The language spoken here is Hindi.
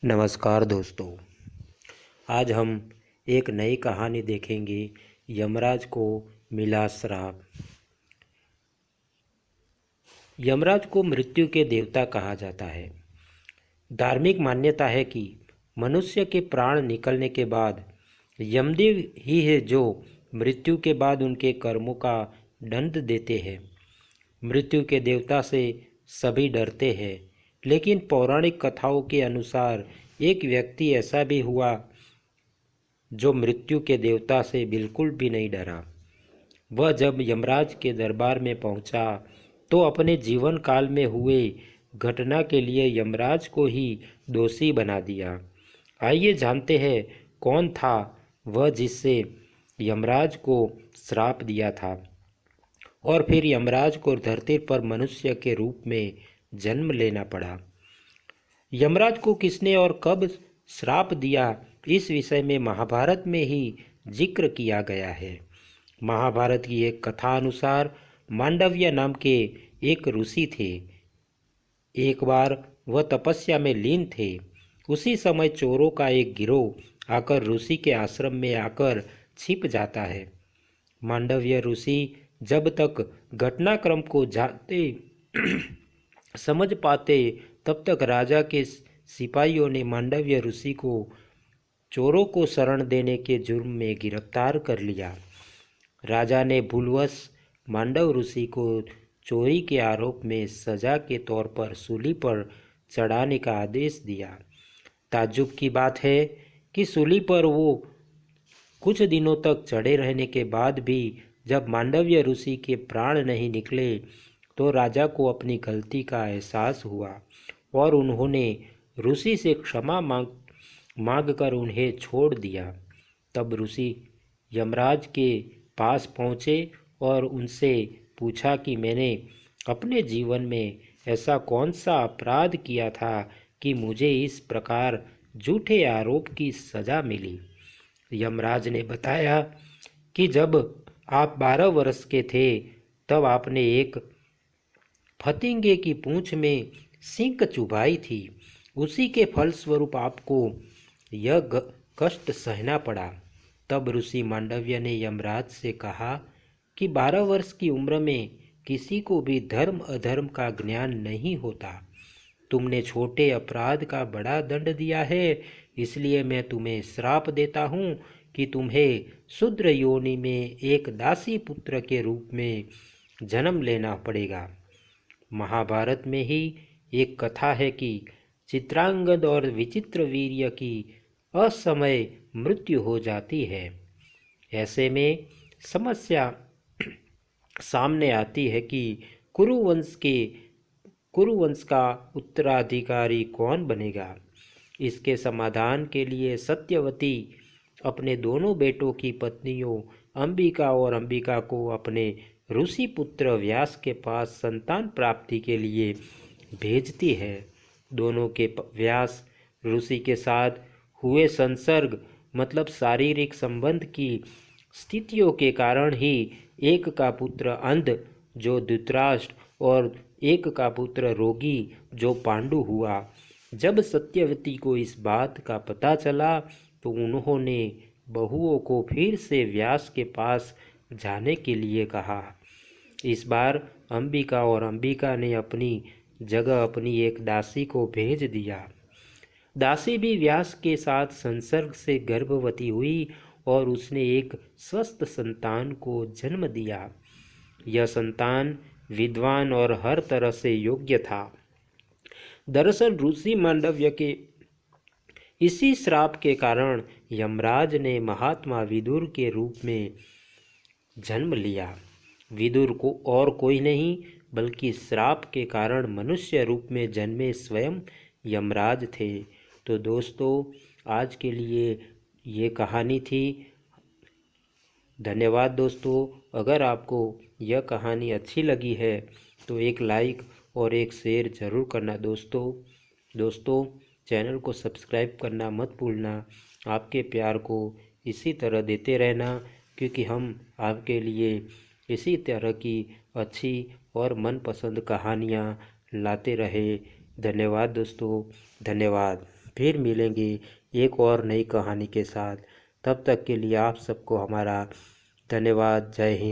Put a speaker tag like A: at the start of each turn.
A: नमस्कार दोस्तों। आज हम एक नई कहानी देखेंगे। यमराज को मिला श्राप। यमराज को मृत्यु के देवता कहा जाता है। धार्मिक मान्यता है कि मनुष्य के प्राण निकलने के बाद यमदेव ही है जो मृत्यु के बाद उनके कर्मों का दंड देते हैं। मृत्यु के देवता से सभी डरते हैं, लेकिन पौराणिक कथाओं के अनुसार एक व्यक्ति ऐसा भी हुआ जो मृत्यु के देवता से बिल्कुल भी नहीं डरा। वह जब यमराज के दरबार में पहुंचा तो अपने जीवन काल में हुए घटना के लिए यमराज को ही दोषी बना दिया। आइए जानते हैं कौन था वह जिससे यमराज को श्राप दिया था, और फिर यमराज को धरती पर मनुष्य के रूप में जन्म लेना पड़ा। यमराज को किसने और कब श्राप दिया, इस विषय में महाभारत में ही जिक्र किया गया है। महाभारत की एक कथा अनुसार मांडव्य नाम के एक ऋषि थे। एक बार वह तपस्या में लीन थे। उसी समय चोरों का एक गिरोह आकर ऋषि के आश्रम में आकर छिप जाता है। मांडव्य ऋषि जब तक घटनाक्रम को जानते समझ पाते तब तक राजा के सिपाहियों ने मांडव्य ऋषि को चोरों को शरण देने के जुर्म में गिरफ्तार कर लिया। राजा ने भूलवश मांडव ऋषि को चोरी के आरोप में सजा के तौर पर सूली पर चढ़ाने का आदेश दिया। ताज्जुब की बात है कि सूली पर वो कुछ दिनों तक चढ़े रहने के बाद भी जब मांडव्य ऋषि के प्राण नहीं निकले तो राजा को अपनी गलती का एहसास हुआ और उन्होंने ऋषि से क्षमा मांग कर उन्हें छोड़ दिया। तब ऋषि यमराज के पास पहुँचे और उनसे पूछा कि मैंने अपने जीवन में ऐसा कौन सा अपराध किया था कि मुझे इस प्रकार झूठे आरोप की सज़ा मिली। यमराज ने बताया कि जब आप 12 वर्ष के थे तब आपने एक फतिंगे की पूंछ में सिंक चुभाई थी। उसी के फलस्वरूप आपको यह कष्ट सहना पड़ा। तब ऋषि मांडव्य ने यमराज से कहा कि 12 वर्ष की उम्र में किसी को भी धर्म अधर्म का ज्ञान नहीं होता। तुमने छोटे अपराध का बड़ा दंड दिया है, इसलिए मैं तुम्हें श्राप देता हूँ कि तुम्हें शूद्र योनि में एक दासी पुत्र के रूप में जन्म लेना पड़ेगा। महाभारत में ही एक कथा है कि चित्रांगद और विचित्र वीर्य की असमय मृत्यु हो जाती है। ऐसे में समस्या सामने आती है कि कुरुवंश का उत्तराधिकारी कौन बनेगा। इसके समाधान के लिए सत्यवती अपने दोनों बेटों की पत्नियों अंबिका और अंबिका को अपने ऋषि पुत्र व्यास के पास संतान प्राप्ति के लिए भेजती है। दोनों के व्यास ऋषि के साथ हुए संसर्ग मतलब शारीरिक संबंध की स्थितियों के कारण ही एक का पुत्र अंध जो धृतराष्ट्र और एक का पुत्र रोगी जो पांडु हुआ। जब सत्यवती को इस बात का पता चला तो उन्होंने बहुओं को फिर से व्यास के पास जाने के लिए कहा। इस बार अंबिका और अंबिका ने अपनी जगह अपनी एक दासी को भेज दिया। दासी भी व्यास के साथ संसर्ग से गर्भवती हुई और उसने एक स्वस्थ संतान को जन्म दिया। यह संतान विद्वान और हर तरह से योग्य था। दरअसल ऋषि मांडव्य के इसी श्राप के कारण यमराज ने महात्मा विदुर के रूप में जन्म लिया। विदुर को और कोई नहीं बल्कि श्राप के कारण मनुष्य रूप में जन्मे स्वयं यमराज थे। तो दोस्तों, आज के लिए ये कहानी थी। धन्यवाद दोस्तों। अगर आपको यह कहानी अच्छी लगी है तो एक लाइक और एक शेयर ज़रूर करना दोस्तों चैनल को सब्सक्राइब करना मत भूलना। आपके प्यार को इसी तरह देते रहना, क्योंकि हम आपके लिए इसी तरह की अच्छी और मनपसंद कहानियाँ लाते रहे। धन्यवाद दोस्तों, धन्यवाद। फिर मिलेंगे एक और नई कहानी के साथ। तब तक के लिए आप सबको हमारा धन्यवाद। जय हिंद।